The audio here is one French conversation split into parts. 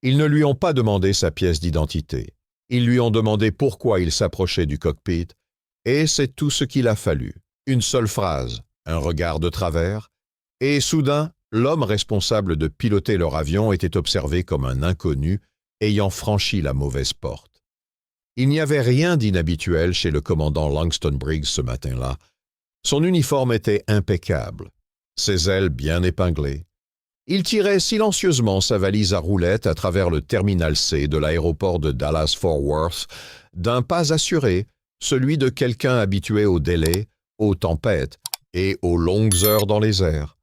Ils ne lui ont pas demandé sa pièce d'identité. Ils lui ont demandé pourquoi il s'approchait du cockpit, et c'est tout ce qu'il a fallu. Une seule phrase, un regard de travers, et soudain, l'homme responsable de piloter leur avion était observé comme un inconnu ayant franchi la mauvaise porte. Il n'y avait rien d'inhabituel chez le commandant Langston Briggs ce matin-là. Son uniforme était impeccable, ses ailes bien épinglées. Il tirait silencieusement sa valise à roulettes à travers le terminal C de l'aéroport de Dallas-Fort Worth, d'un pas assuré, celui de quelqu'un habitué aux délais, aux tempêtes et aux longues heures dans les airs.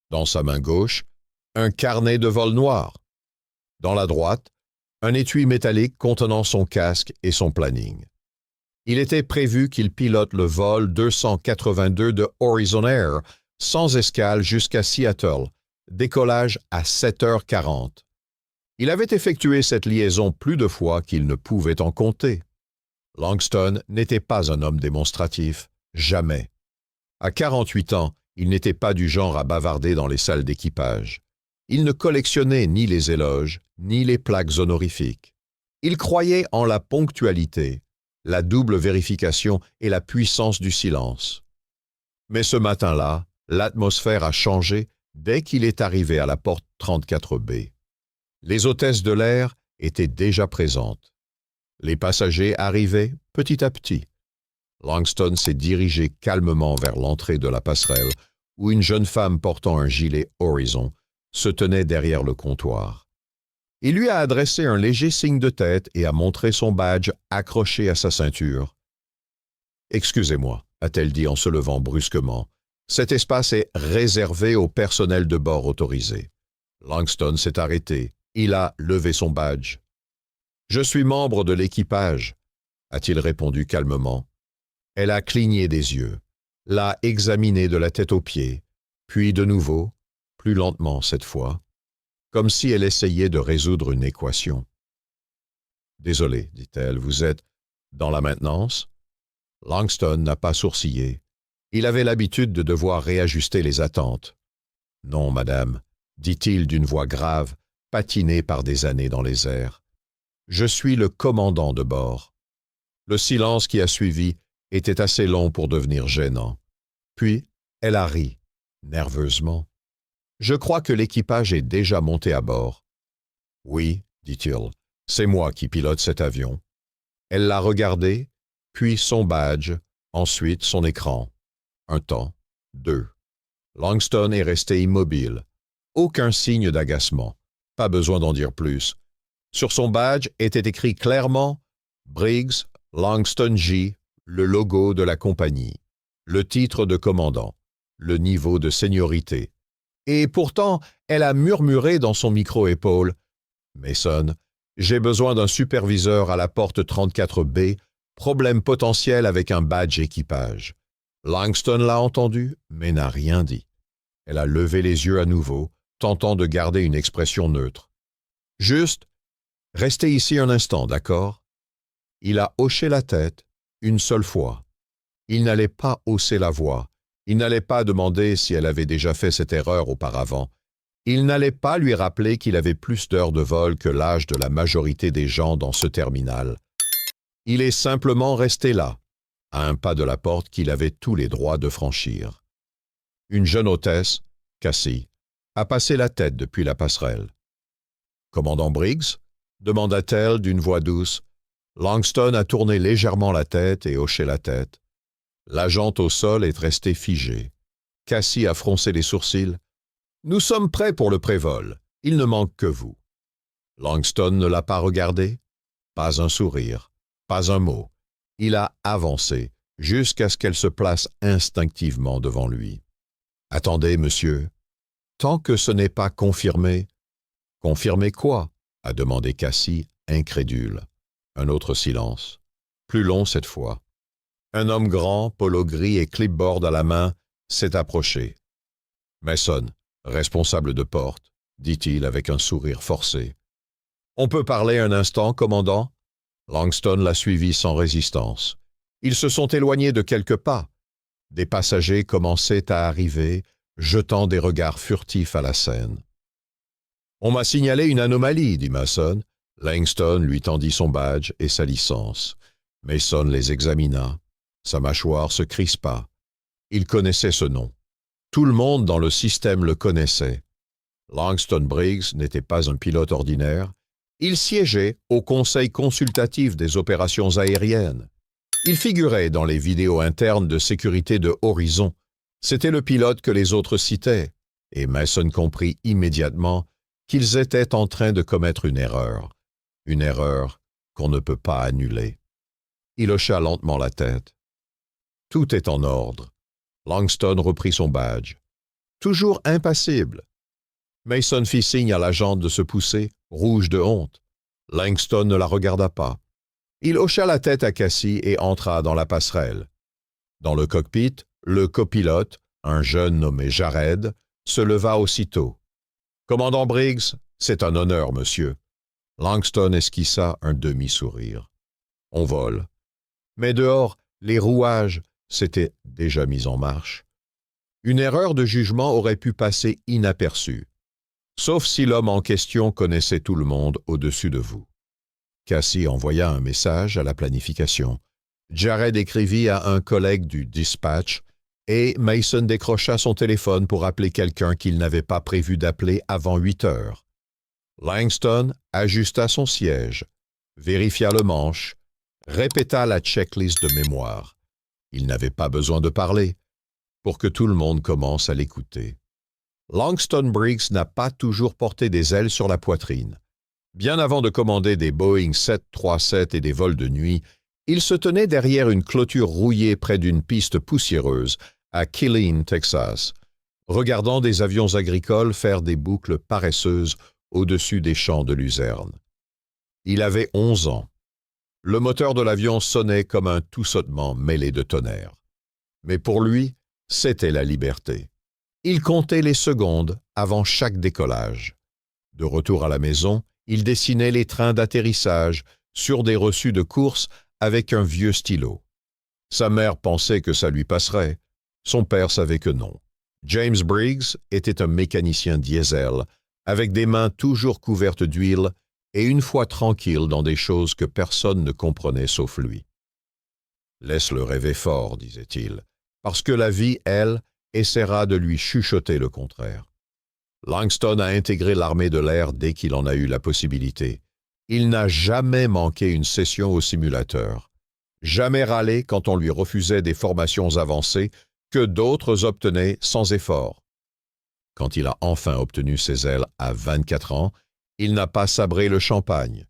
Dans sa main gauche, un carnet de vol noir. Dans la droite, un étui métallique contenant son casque et son planning. Il était prévu qu'il pilote le vol 282 de Horizon Air, sans escale jusqu'à Seattle, décollage à 7h40. Il avait effectué cette liaison plus de fois qu'il ne pouvait en compter. Langston n'était pas un homme démonstratif, jamais. À 48 ans, il n'était pas du genre à bavarder dans les salles d'équipage. Il ne collectionnait ni les éloges, ni les plaques honorifiques. Il croyait en la ponctualité, la double vérification et la puissance du silence. Mais ce matin-là, l'atmosphère a changé dès qu'il est arrivé à la porte 34B. Les hôtesses de l'air étaient déjà présentes. Les passagers arrivaient petit à petit. Langston s'est dirigé calmement vers l'entrée de la passerelle où une jeune femme portant un gilet Horizon se tenait derrière le comptoir. Il lui a adressé un léger signe de tête et a montré son badge accroché à sa ceinture. « Excusez-moi » a-t-elle dit en se levant brusquement. « Cet espace est réservé au personnel de bord autorisé. » Langston s'est arrêté. Il a levé son badge. « Je suis membre de l'équipage » a-t-il répondu calmement. Elle a cligné des yeux, l'a examiné de la tête aux pieds, puis de nouveau, plus lentement cette fois, comme si elle essayait de résoudre une équation. « Désolé, dit-elle, vous êtes dans la maintenance ?» Langston n'a pas sourcillé. Il avait l'habitude de devoir réajuster les attentes. « Non, madame, dit-il d'une voix grave, patinée par des années dans les airs. Je suis le commandant de bord. » Le silence qui a suivi était assez long pour devenir gênant. Puis, elle a ri, nerveusement. « Je crois que l'équipage est déjà monté à bord. »« Oui, dit-il, c'est moi qui pilote cet avion. » Elle l'a regardé, puis son badge, ensuite son écran. Un temps, deux. Langston est resté immobile. Aucun signe d'agacement. Pas besoin d'en dire plus. Sur son badge était écrit clairement « Briggs, Langston J », le logo de la compagnie, le titre de commandant, le niveau de seniorité. Et pourtant, elle a murmuré dans son micro-épaule « Mason, j'ai besoin d'un superviseur à la porte 34B, problème potentiel avec un badge équipage. » Langston l'a entendu, mais n'a rien dit. Elle a levé les yeux à nouveau, tentant de garder une expression neutre. « Juste, restez ici un instant, d'accord ?» Il a hoché la tête, une seule fois. Il n'allait pas hausser la voix. Il n'allait pas demander si elle avait déjà fait cette erreur auparavant. Il n'allait pas lui rappeler qu'il avait plus d'heures de vol que l'âge de la majorité des gens dans ce terminal. Il est simplement resté là, à un pas de la porte qu'il avait tous les droits de franchir. Une jeune hôtesse, Cassie, a passé la tête depuis la passerelle. « Commandant Briggs ?» demanda-t-elle d'une voix douce. Langston a tourné légèrement la tête et hoché la tête. L'agente au sol est restée figée. Cassie a froncé les sourcils. « Nous sommes prêts pour le prévol. Il ne manque que vous. » Langston ne l'a pas regardé. Pas un sourire, pas un mot. Il a avancé jusqu'à ce qu'elle se place instinctivement devant lui. « Attendez, monsieur. Tant que ce n'est pas confirmé. »« Confirmé quoi ?» a demandé Cassie, incrédule. Un autre silence, plus long cette fois. Un homme grand, polo gris et clipboard à la main, s'est approché. « Mason, responsable de porte, » dit-il avec un sourire forcé. « On peut parler un instant, commandant ?» Langston l'a suivi sans résistance. Ils se sont éloignés de quelques pas. Des passagers commençaient à arriver, jetant des regards furtifs à la scène. On m'a signalé une anomalie, dit Mason. Langston lui tendit son badge et sa licence. Mason les examina. Sa mâchoire se crispa. Il connaissait ce nom. Tout le monde dans le système le connaissait. Langston Briggs n'était pas un pilote ordinaire. Il siégeait au Conseil consultatif des opérations aériennes. Il figurait dans les vidéos internes de sécurité de Horizon. C'était le pilote que les autres citaient, et Mason comprit immédiatement qu'ils étaient en train de commettre une erreur qu'on ne peut pas annuler. Il hocha lentement la tête. Tout est en ordre. Langston reprit son badge. Toujours impassible. Mason fit signe à l'agent de se pousser, rouge de honte. Langston ne la regarda pas. Il hocha la tête à Cassie et entra dans la passerelle. Dans le cockpit, le copilote, un jeune nommé Jared, se leva aussitôt. « Commandant Briggs, c'est un honneur, monsieur. » Langston esquissa un demi-sourire. « On vole. » Mais dehors, les rouages s'étaient déjà mis en marche. Une erreur de jugement aurait pu passer inaperçue, sauf si l'homme en question connaissait tout le monde au-dessus de vous. Cassie envoya un message à la planification. Jared écrivit à un collègue du dispatch et Mason décrocha son téléphone pour appeler quelqu'un qu'il n'avait pas prévu d'appeler avant 8 heures. Langston ajusta son siège, vérifia le manche, répéta la checklist de mémoire. Il n'avait pas besoin de parler pour que tout le monde commence à l'écouter. Langston Briggs n'a pas toujours porté des ailes sur la poitrine. Bien avant de commander des Boeing 737 et des vols de nuit, il se tenait derrière une clôture rouillée près d'une piste poussiéreuse à Killeen, Texas, regardant des avions agricoles faire des boucles paresseuses au-dessus des champs de luzerne. Il avait 11 ans. Le moteur de l'avion sonnait comme un toussotement mêlé de tonnerre. Mais pour lui, c'était la liberté. Il comptait les secondes avant chaque décollage. De retour à la maison, il dessinait les trains d'atterrissage sur des reçus de course avec un vieux stylo. Sa mère pensait que ça lui passerait. Son père savait que non. James Briggs était un mécanicien diesel, avec des mains toujours couvertes d'huile et une foi tranquille dans des choses que personne ne comprenait sauf lui. « Laisse-le rêver fort, disait-il, parce que la vie, elle, essaiera de lui chuchoter le contraire. » Langston a intégré l'armée de l'air dès qu'il en a eu la possibilité. Il n'a jamais manqué une session au simulateur. Jamais râlé quand on lui refusait des formations avancées que d'autres obtenaient sans effort. Quand il a enfin obtenu ses ailes à 24 ans, il n'a pas sabré le champagne.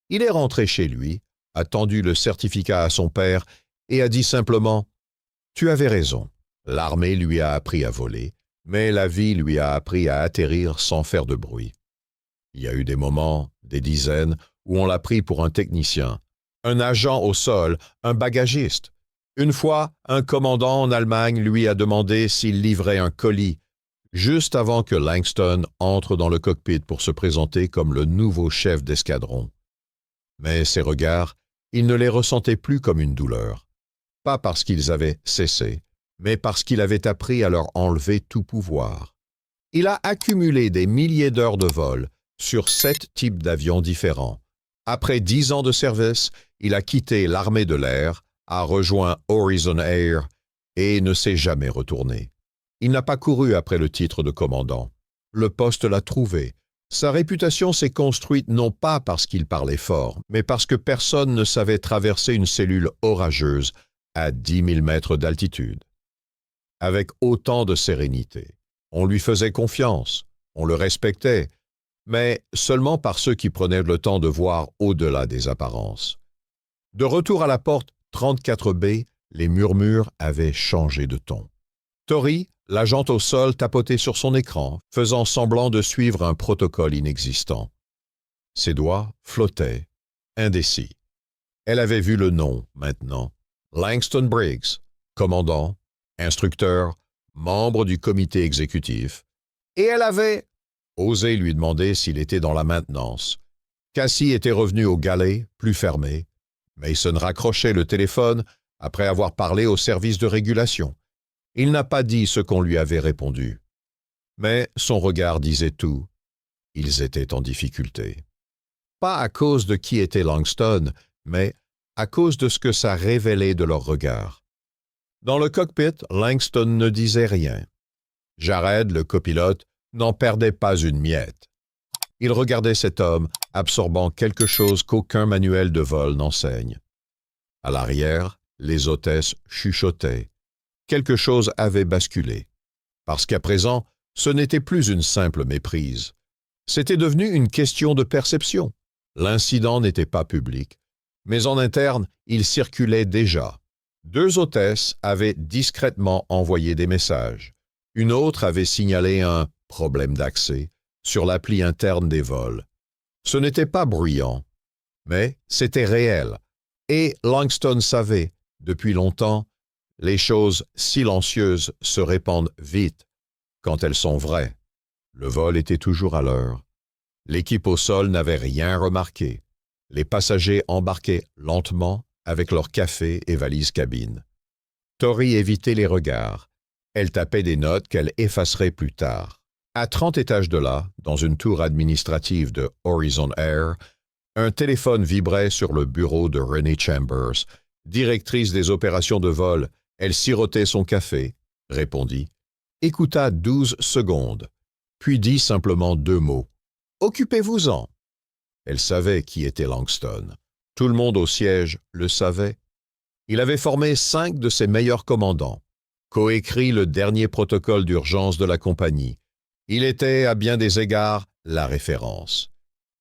Il est rentré chez lui, a tendu le certificat à son père et a dit simplement « Tu avais raison, l'armée lui a appris à voler. » Mais la vie lui a appris à atterrir sans faire de bruit. Il y a eu des moments, des dizaines, où on l'a pris pour un technicien, un agent au sol, un bagagiste. Une fois, un commandant en Allemagne lui a demandé s'il livrait un colis, juste avant que Langston entre dans le cockpit pour se présenter comme le nouveau chef d'escadron. Mais ses regards, il ne les ressentait plus comme une douleur. Pas parce qu'ils avaient cessé, mais parce qu'il avait appris à leur enlever tout pouvoir. Il a accumulé des milliers d'heures de vol sur 7 types d'avions différents. Après 10 ans de service, il a quitté l'armée de l'air, a rejoint Horizon Air et ne s'est jamais retourné. Il n'a pas couru après le titre de commandant. Le poste l'a trouvé. Sa réputation s'est construite non pas parce qu'il parlait fort, mais parce que personne ne savait traverser une cellule orageuse à 10 000 mètres d'altitude. Avec autant de sérénité. On lui faisait confiance, on le respectait, mais seulement par ceux qui prenaient le temps de voir au-delà des apparences. De retour à la porte 34B, les murmures avaient changé de ton. Tori, l'agent au sol, tapotait sur son écran, faisant semblant de suivre un protocole inexistant. Ses doigts flottaient, indécis. Elle avait vu le nom, maintenant. Langston Briggs, commandant, instructeur, membre du comité exécutif, et elle avait osé lui demander s'il était dans la maintenance. Cassie était revenue au galet, plus fermé. Mason raccrochait le téléphone après avoir parlé au service de régulation. Il n'a pas dit ce qu'on lui avait répondu. Mais son regard disait tout. Ils étaient en difficulté. Pas à cause de qui était Langston, mais à cause de ce que ça révélait de leur regard. Dans le cockpit, Langston ne disait rien. Jared, le copilote, n'en perdait pas une miette. Il regardait cet homme, absorbant quelque chose qu'aucun manuel de vol n'enseigne. À l'arrière, les hôtesses chuchotaient. Quelque chose avait basculé. Parce qu'à présent, ce n'était plus une simple méprise. C'était devenu une question de perception. L'incident n'était pas public, mais en interne, il circulait déjà. 2 hôtesses avaient discrètement envoyé des messages. Une autre avait signalé un « problème d'accès » sur l'appli interne des vols. Ce n'était pas bruyant, mais c'était réel. Et Langston savait, depuis longtemps, les choses silencieuses se répandent vite quand elles sont vraies. Le vol était toujours à l'heure. L'équipe au sol n'avait rien remarqué. Les passagers embarquaient lentement avec leur café et valise cabine. Tori évitait les regards. Elle tapait des notes qu'elle effacerait plus tard. À 30 étages de là, dans une tour administrative de Horizon Air, un téléphone vibrait sur le bureau de Renée Chambers. Directrice des opérations de vol, elle sirotait son café, répondit, écouta 12 secondes, puis dit simplement 2 mots. « Occupez-vous-en !» Elle savait qui était Langston. Tout le monde au siège le savait. Il avait formé 5 de ses meilleurs commandants, coécrit le dernier protocole d'urgence de la compagnie. Il était, à bien des égards, la référence.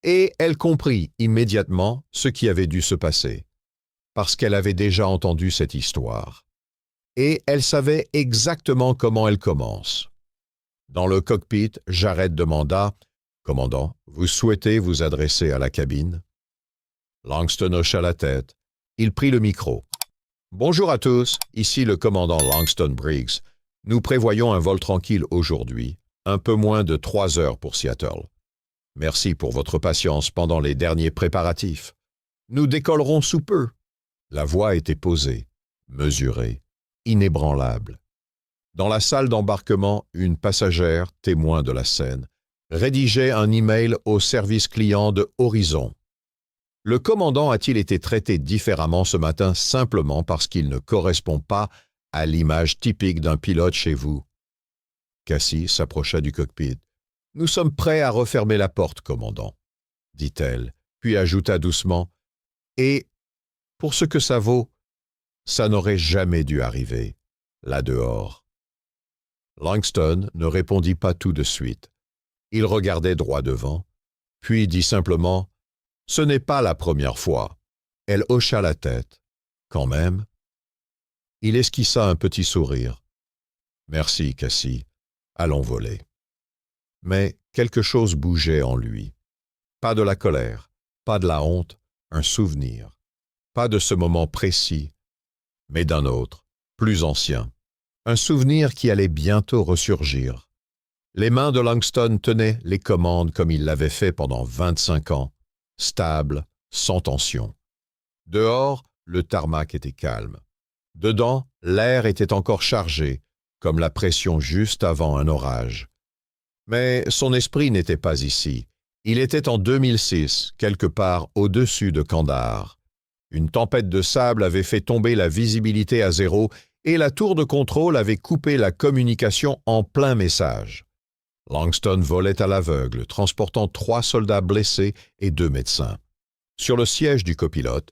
Et elle comprit immédiatement ce qui avait dû se passer, parce qu'elle avait déjà entendu cette histoire. Et elle savait exactement comment elle commence. Dans le cockpit, Jared demanda « Commandant, vous souhaitez vous adresser à la cabine ?» Langston hocha la tête. Il prit le micro. « Bonjour à tous, ici le commandant Langston Briggs. Nous prévoyons un vol tranquille aujourd'hui, un peu moins de 3 heures pour Seattle. Merci pour votre patience pendant les derniers préparatifs. Nous décollerons sous peu. » La voix était posée, mesurée, inébranlable. Dans la salle d'embarquement, une passagère, témoin de la scène, rédigeait un email au service client de Horizon. Le commandant a-t-il été traité différemment ce matin simplement parce qu'il ne correspond pas à l'image typique d'un pilote chez vous? Cassie s'approcha du cockpit. « Nous sommes prêts à refermer la porte, commandant, » dit-elle, puis ajouta doucement, « Et, pour ce que ça vaut, ça n'aurait jamais dû arriver, là dehors. » Langston ne répondit pas tout de suite. Il regardait droit devant, puis dit simplement « Ce n'est pas la première fois. » Elle hocha la tête. « Quand même. » Il esquissa un petit sourire. « Merci, Cassie. Allons voler. » Mais quelque chose bougeait en lui. Pas de la colère, pas de la honte, un souvenir. Pas de ce moment précis, mais d'un autre, plus ancien. Un souvenir qui allait bientôt ressurgir. Les mains de Langston tenaient les commandes comme il l'avait fait pendant 25 ans, stable, sans tension. Dehors, le tarmac était calme. Dedans, l'air était encore chargé, comme la pression juste avant un orage. Mais son esprit n'était pas ici. Il était en 2006, quelque part au-dessus de Kandahar. Une tempête de sable avait fait tomber la visibilité à 0 et la tour de contrôle avait coupé la communication en plein message. Langston volait à l'aveugle, transportant 3 soldats blessés et 2 médecins. Sur le siège du copilote,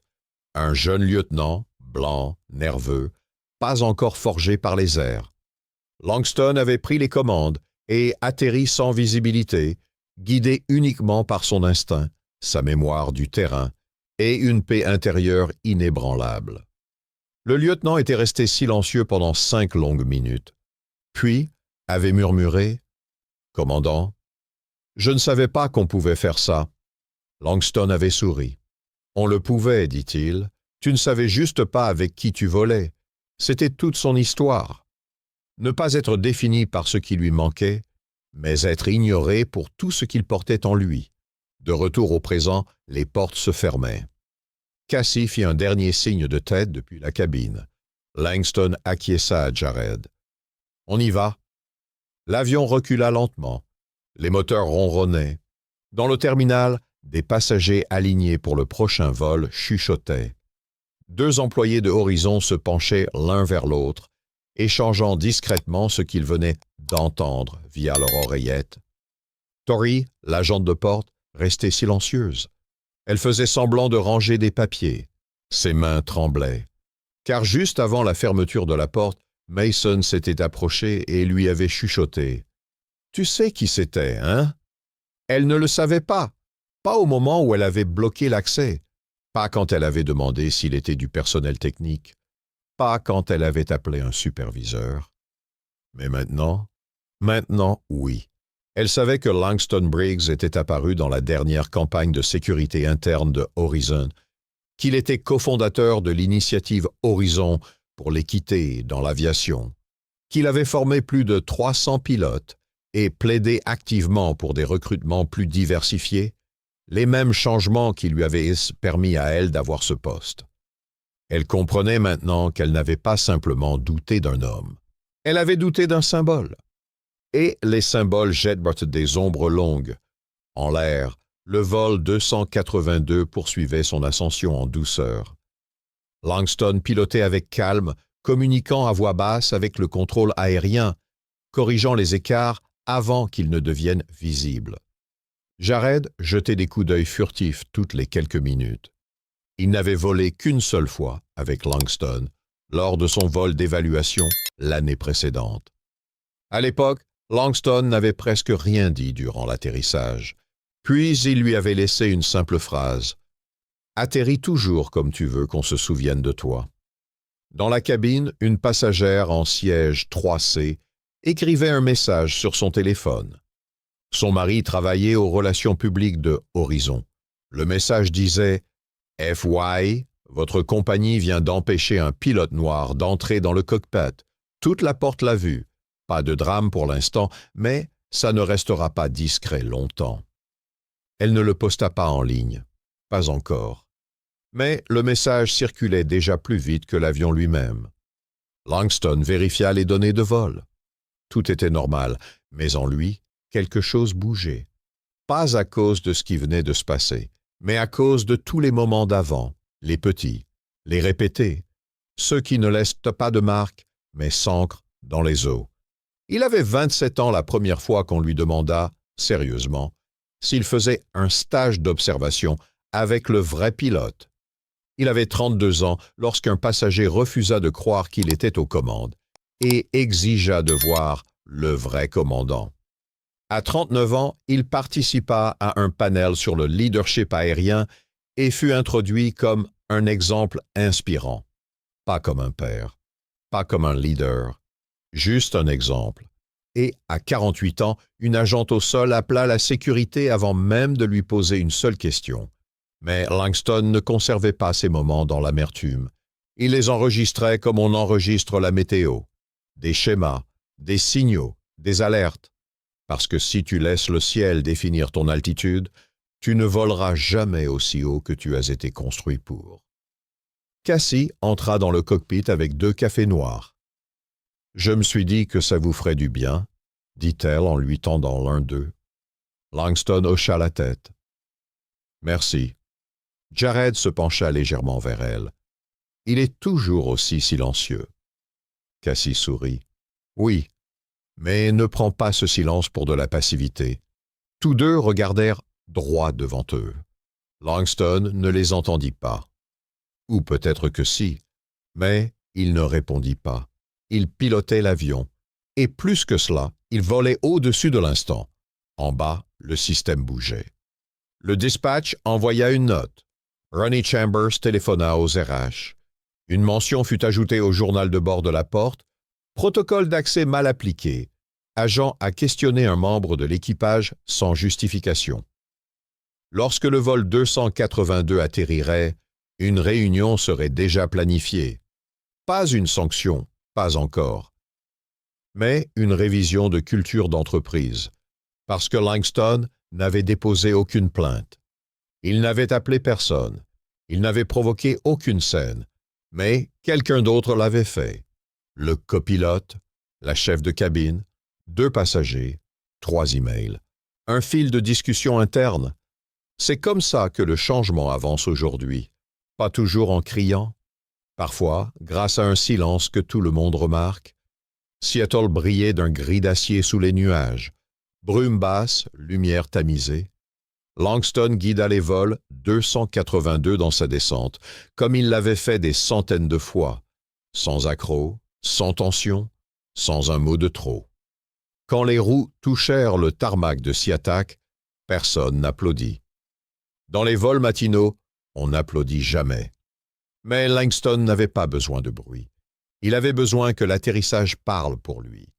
un jeune lieutenant, blanc, nerveux, pas encore forgé par les airs. Langston avait pris les commandes et atterri sans visibilité, guidé uniquement par son instinct, sa mémoire du terrain et une paix intérieure inébranlable. Le lieutenant était resté silencieux pendant 5 longues minutes, puis avait murmuré « Commandant, je ne savais pas qu'on pouvait faire ça. » Langston avait souri. « On le pouvait, dit-il. Tu ne savais juste pas avec qui tu volais. C'était toute son histoire. Ne pas être défini par ce qui lui manquait, mais être ignoré pour tout ce qu'il portait en lui. De retour au présent, les portes se fermaient. Cassie fit un dernier signe de tête depuis la cabine. Langston acquiesça à Jared. « On y va. » L'avion recula lentement. Les moteurs ronronnaient. Dans le terminal, des passagers alignés pour le prochain vol chuchotaient. Deux employés de Horizon se penchaient l'un vers l'autre, échangeant discrètement ce qu'ils venaient d'entendre via leur oreillette. Tori, l'agente de porte, restait silencieuse. Elle faisait semblant de ranger des papiers. Ses mains tremblaient. Car juste avant la fermeture de la porte, Mason s'était approché et lui avait chuchoté. « Tu sais qui c'était, hein ?» Elle ne le savait pas. Pas au moment où elle avait bloqué l'accès. Pas quand elle avait demandé s'il était du personnel technique. Pas quand elle avait appelé un superviseur. Mais maintenant, oui. Elle savait que Langston Briggs était apparu dans la dernière campagne de sécurité interne de Horizon, qu'il était cofondateur de l'initiative Horizon pour l'équité dans l'aviation, qu'il avait formé plus de 300 pilotes et plaidé activement pour des recrutements plus diversifiés, les mêmes changements qui lui avaient permis à elle d'avoir ce poste. Elle comprenait maintenant qu'elle n'avait pas simplement douté d'un homme. Elle avait douté d'un symbole. Et les symboles jettent des ombres longues. En l'air, le vol 282 poursuivait son ascension en douceur. Langston pilotait avec calme, communiquant à voix basse avec le contrôle aérien, corrigeant les écarts avant qu'ils ne deviennent visibles. Jared jetait des coups d'œil furtifs toutes les quelques minutes. Il n'avait volé qu'une seule fois avec Langston, lors de son vol d'évaluation l'année précédente. À l'époque, Langston n'avait presque rien dit durant l'atterrissage. Puis il lui avait laissé une simple phrase. « Atterris toujours comme tu veux qu'on se souvienne de toi. » Dans la cabine, une passagère en siège 3C écrivait un message sur son téléphone. Son mari travaillait aux relations publiques de Horizon. Le message disait « FY, votre compagnie vient d'empêcher un pilote noir d'entrer dans le cockpit. Toute la porte l'a vu. Pas de drame pour l'instant, mais ça ne restera pas discret longtemps. » Elle ne le posta pas en ligne. Pas encore. Mais le message circulait déjà plus vite que l'avion lui-même. Langston vérifia les données de vol. Tout était normal, mais en lui, quelque chose bougeait. Pas à cause de ce qui venait de se passer, mais à cause de tous les moments d'avant, les petits, les répétés, ceux qui ne laissent pas de marque, mais s'ancrent dans les os. Il avait 27 ans la première fois qu'on lui demanda, sérieusement, s'il faisait un stage d'observation avec le vrai pilote. Il avait 32 ans lorsqu'un passager refusa de croire qu'il était aux commandes et exigea de voir le vrai commandant. À 39 ans, il participa à un panel sur le leadership aérien et fut introduit comme un exemple inspirant. Pas comme un père, pas comme un leader, juste un exemple. Et à 48 ans, une agente au sol appela la sécurité avant même de lui poser une seule question. Mais Langston ne conservait pas ces moments dans l'amertume. Il les enregistrait comme on enregistre la météo. Des schémas, des signaux, des alertes. Parce que si tu laisses le ciel définir ton altitude, tu ne voleras jamais aussi haut que tu as été construit pour. Cassie entra dans le cockpit avec 2 cafés noirs. « Je me suis dit que ça vous ferait du bien, » dit-elle en lui tendant l'un d'eux. Langston hocha la tête. « Merci. » Jared se pencha légèrement vers elle. « Il est toujours aussi silencieux. » Cassie sourit. « Oui, mais ne prends pas ce silence pour de la passivité. » Tous deux regardèrent droit devant eux. Langston ne les entendit pas. Ou peut-être que si, mais il ne répondit pas. Il pilotait l'avion. Et plus que cela, il volait au-dessus de l'instant. En bas, le système bougeait. Le dispatch envoya une note. Ronnie Chambers téléphona aux RH. Une mention fut ajoutée au journal de bord de la porte. Protocole d'accès mal appliqué. Agent a questionné un membre de l'équipage sans justification. Lorsque le vol 282 atterrirait, une réunion serait déjà planifiée. Pas une sanction, pas encore. Mais une révision de culture d'entreprise, parce que Langston n'avait déposé aucune plainte. Il n'avait appelé personne. Il n'avait provoqué aucune scène. Mais quelqu'un d'autre l'avait fait. Le copilote, la chef de cabine, 2 passagers, 3 emails. un fil de discussion interne. C'est comme ça que le changement avance aujourd'hui. Pas toujours en criant, parfois grâce à un silence que tout le monde remarque. Seattle brillait d'un gris d'acier sous les nuages. Brume basse, lumière tamisée. Langston guida les vols 282 dans sa descente, comme il l'avait fait des centaines de fois, sans accroc, sans tension, sans un mot de trop. Quand les roues touchèrent le tarmac de SeaTac, personne n'applaudit. Dans les vols matinaux, on n'applaudit jamais. Mais Langston n'avait pas besoin de bruit. Il avait besoin que l'atterrissage parle pour lui.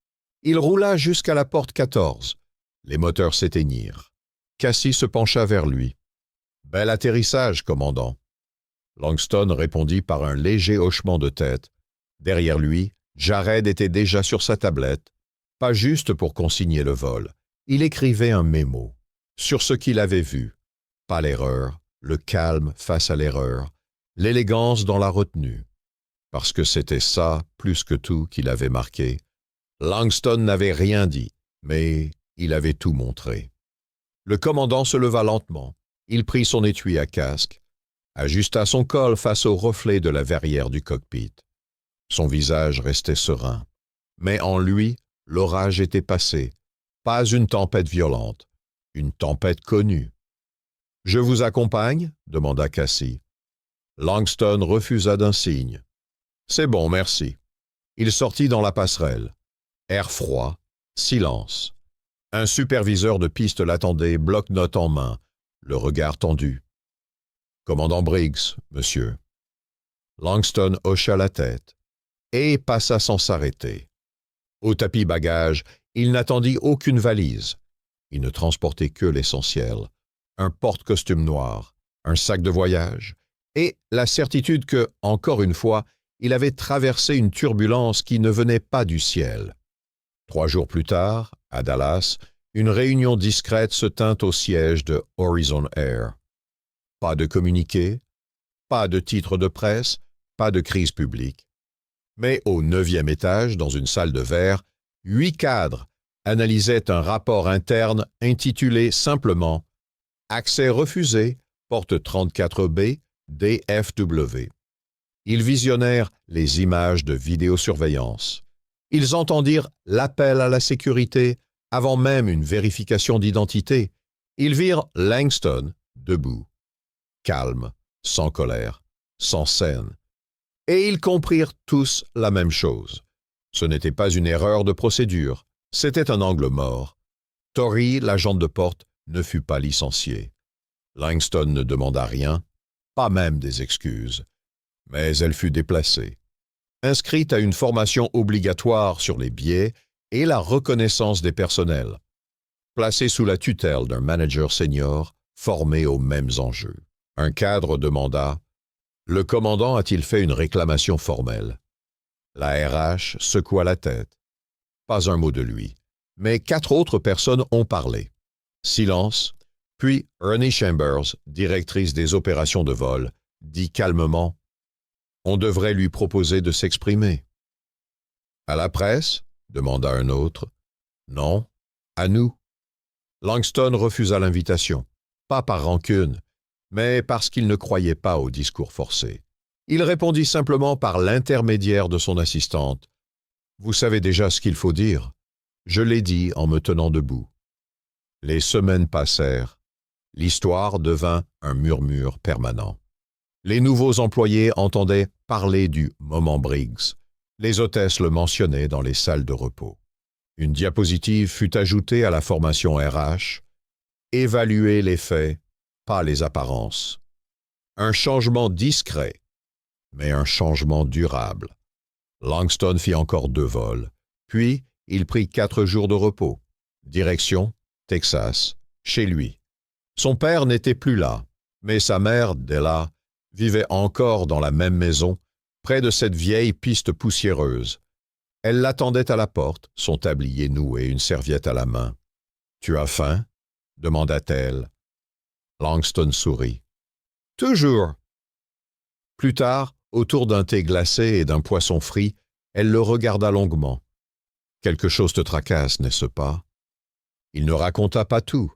Il roula jusqu'à la porte 14. Les moteurs s'éteignirent. Cassie se pencha vers lui. « Bel atterrissage, commandant. » Langston répondit par un léger hochement de tête. Derrière lui, Jared était déjà sur sa tablette, pas juste pour consigner le vol. Il écrivait un mémo sur ce qu'il avait vu. Pas l'erreur, le calme face à l'erreur, l'élégance dans la retenue. Parce que c'était ça, plus que tout, qu'il avait marqué. Langston n'avait rien dit, mais il avait tout montré. Le commandant se leva lentement. Il prit son étui à casque, ajusta son col face au reflet de la verrière du cockpit. Son visage restait serein. Mais en lui, l'orage était passé. Pas une tempête violente, une tempête connue. « Je vous accompagne ?» demanda Cassie. Langston refusa d'un signe. « C'est bon, merci. » Il sortit dans la passerelle. Air froid, silence. Un superviseur de piste l'attendait, bloc-notes en main, le regard tendu. « Commandant Briggs, monsieur. » Langston hocha la tête et passa sans s'arrêter. Au tapis bagage, il n'attendit aucune valise. Il ne transportait que l'essentiel. Un porte-costume noir, un sac de voyage, et la certitude que, encore une fois, il avait traversé une turbulence qui ne venait pas du ciel. 3 jours plus tard, à Dallas, une réunion discrète se tint au siège de Horizon Air. Pas de communiqué, pas de titre de presse, pas de crise publique. Mais au 9e étage, dans une salle de verre, 8 cadres analysaient un rapport interne intitulé simplement « Accès refusé, porte 34B, DFW ». Ils visionnèrent les images de vidéosurveillance. Ils entendirent l'appel à la sécurité avant même une vérification d'identité. Ils virent Langston debout, calme, sans colère, sans scène. Et ils comprirent tous la même chose. Ce n'était pas une erreur de procédure, c'était un angle mort. Tori, l'agente de porte, ne fut pas licenciée. Langston ne demanda rien, pas même des excuses. Mais elle fut déplacée, inscrite à une formation obligatoire sur les biais et la reconnaissance des personnels, placée sous la tutelle d'un manager senior formé aux mêmes enjeux. Un cadre demanda « Le commandant a-t-il fait une réclamation formelle ?» La RH secoua la tête. Pas un mot de lui, mais 4 autres personnes ont parlé. Silence, puis Ernie Chambers, directrice des opérations de vol, dit calmement « On devrait lui proposer de s'exprimer. » « À la presse ?» demanda un autre. « Non, à nous. » Langston refusa l'invitation, pas par rancune, mais parce qu'il ne croyait pas au discours forcé. Il répondit simplement par l'intermédiaire de son assistante. « Vous savez déjà ce qu'il faut dire. Je l'ai dit en me tenant debout. » Les semaines passèrent. L'histoire devint un murmure permanent. Les nouveaux employés entendaient parler du « moment Briggs ». Les hôtesses le mentionnaient dans les salles de repos. Une diapositive fut ajoutée à la formation RH. Évaluer les faits, pas les apparences. Un changement discret, mais un changement durable. Langston fit encore 2 vols, puis il prit 4 jours de repos. Direction, Texas, chez lui. Son père n'était plus là, mais sa mère, Della, vivait encore dans la même maison, près de cette vieille piste poussiéreuse. Elle l'attendait à la porte, son tablier noué, une serviette à la main. « Tu as faim ?» demanda-t-elle. Langston sourit. « Toujours. » Plus tard, autour d'un thé glacé et d'un poisson frit, elle le regarda longuement. « Quelque chose te tracasse, n'est-ce pas ?» Il ne raconta pas tout,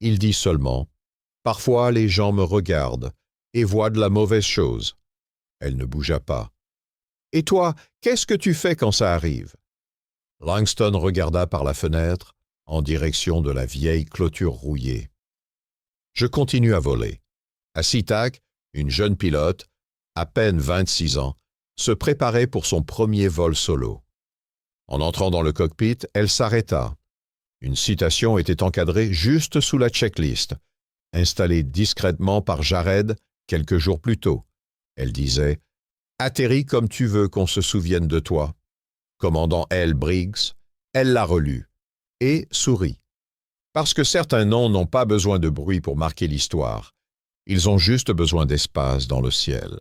Il dit seulement « Parfois les gens me regardent et voient de la mauvaise chose. » Elle ne bougea pas. « Et toi, qu'est-ce que tu fais quand ça arrive ?» Langston regarda par la fenêtre en direction de la vieille clôture rouillée. « Je continue à voler. » À SeaTac, une jeune pilote, à peine 26 ans, se préparait pour son premier vol solo. En entrant dans le cockpit, elle s'arrêta. Une citation était encadrée juste sous la checklist, installée discrètement par Jared quelques jours plus tôt. Elle disait « Atterris comme tu veux qu'on se souvienne de toi. » Commandant L. Briggs, elle l'a relu et sourit. Parce que certains noms n'ont pas besoin de bruit pour marquer l'histoire. Ils ont juste besoin d'espace dans le ciel.